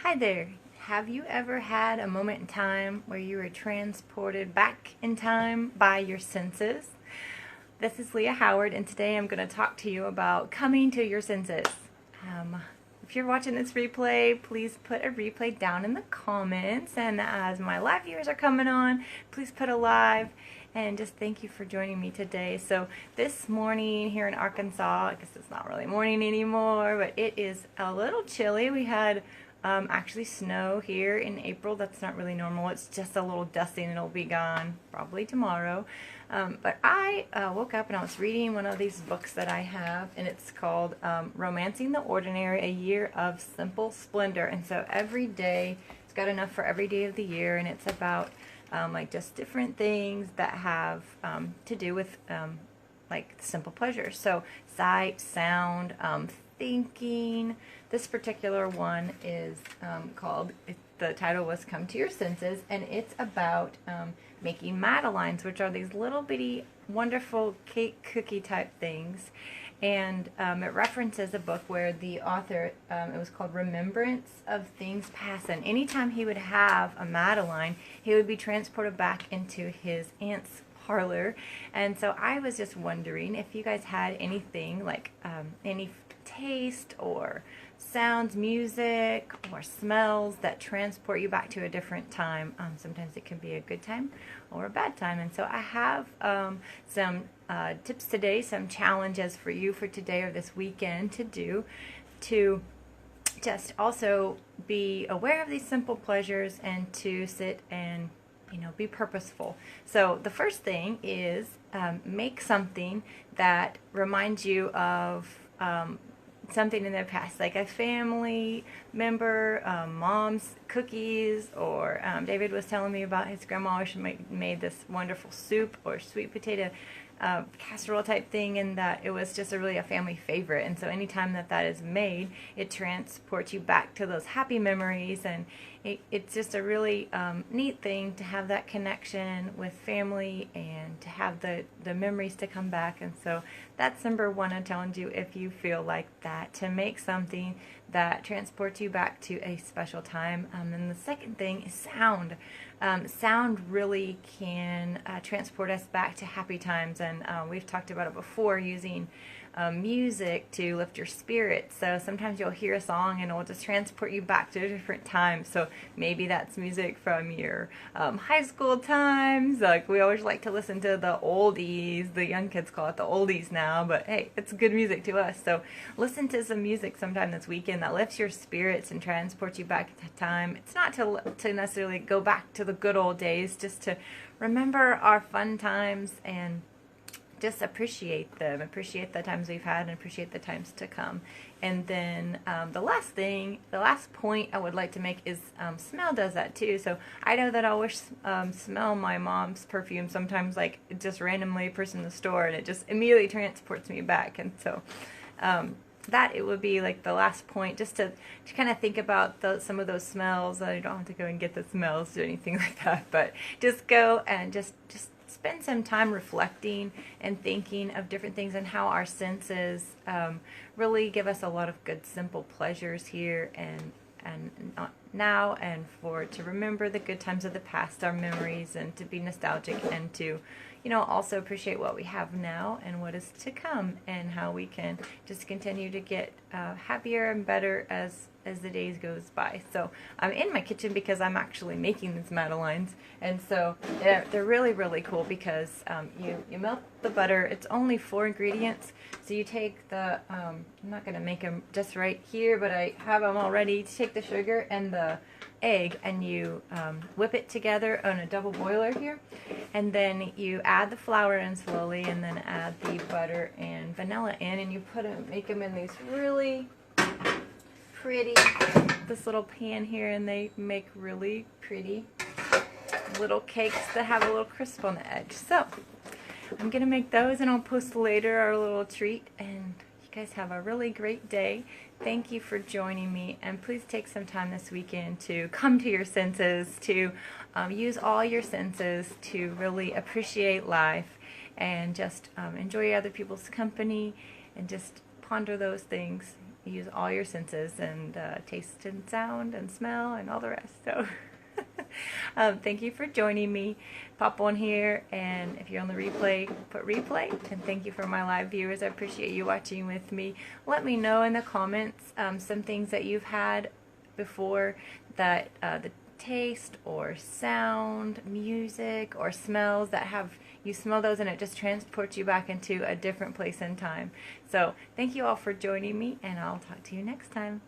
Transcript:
Hi there. Have you ever had a moment in time where you were transported back in time by your senses? This is Leah Howard, and today I'm going to talk to you about coming to your senses. If you're watching this replay, please put a replay down in the comments, and as my live viewers are coming on, please put a live, and just thank you for joining me today. So this morning here in Arkansas, I guess it's not really morning anymore, but it is a little chilly. We had actually snow here in April. That's not really normal. It's just a little dusting and it'll be gone probably tomorrow. But I woke up and I was reading one of these books that I have, and it's called Romancing the Ordinary, A Year of Simple Splendor. And so every day, it's got enough for every day of the year, and it's about like just different things that have to do with like simple pleasures. So sight, sound, thinking. This particular one is called, the title was Come to Your Senses, and it's about making madeleines, which are these little bitty wonderful cake cookie type things. And it references a book where the author, it was called Remembrance of Things Past, and anytime he would have a madeleine, he would be transported back into his aunt's parlor. And so I was just wondering if you guys had anything like any taste or sounds, music, or smells that transport you back to a different time. Sometimes it can be a good time or a bad time. And so I have some tips today, some challenges for you for today or this weekend to do to just also be aware of these simple pleasures and to sit and be purposeful. So the first thing is make something that reminds you of something in the past, like a family member, mom's cookies, or David was telling me about his grandma always made this wonderful soup or sweet potato casserole type thing, and that it was just really a family favorite. And so anytime that is made, it transports you back to those happy memories, and it's just a really neat thing to have that connection with family and to have the memories to come back. And so that's number one. I challenge you, if you feel like that, to make something that transports you back to a special time. And the second thing is sound. Sound really can transport us back to happy times, and we've talked about it before, using music to lift your spirits. So sometimes you'll hear a song and it will just transport you back to a different time. So maybe that's music from your high school times. Like, we always like to listen to the oldies. The young kids call it the oldies now, but hey, it's good music to us. So listen to some music sometime this weekend that lifts your spirits and transports you back to time. It's not to necessarily go back to the good old days, just to remember our fun times and just appreciate them, appreciate the times we've had, and appreciate the times to come. And then the last point I would like to make is smell does that too. So I know that I always smell my mom's perfume sometimes, like just randomly a person in the store, and it just immediately transports me back. And so that it would be like the last point, just to kind of think about some of those smells. I don't have to go and get the smells or anything like that, but just go and just spend some time reflecting and thinking of different things and how our senses really give us a lot of good simple pleasures here and now, and to remember the good times of the past, our memories, and to be nostalgic, and to also appreciate what we have now and what is to come, and how we can just continue to get happier and better as the days goes by. So I'm in my kitchen because I'm actually making these madeleines, and so they're really, really cool because you melt the butter. It's only 4 ingredients, so you take the I'm not going to make them just right here, but I have them all ready. You take the sugar and the egg, and you whip it together on a double boiler here, and then you add the flour in slowly, and then add the butter and vanilla in, and you make them in these really pretty, this little pan here, and they make really pretty little cakes that have a little crisp on the edge. So I'm gonna make those, and I'll post later our little treat, and you guys have a really great day. Thank you for joining me, and please take some time this weekend to come to your senses, to use all your senses to really appreciate life, and just enjoy other people's company, and just ponder those things. use all your senses and taste and sound and smell and all the rest. So thank you for joining me. Pop on here, and if you're on the replay, put replay. And thank you for my live viewers. I appreciate you watching with me. Let me know in the comments some things that you've had before that the taste or sound, music, or smells that have you smell those and it just transports you back into a different place in time. So thank you all for joining me, and I'll talk to you next time.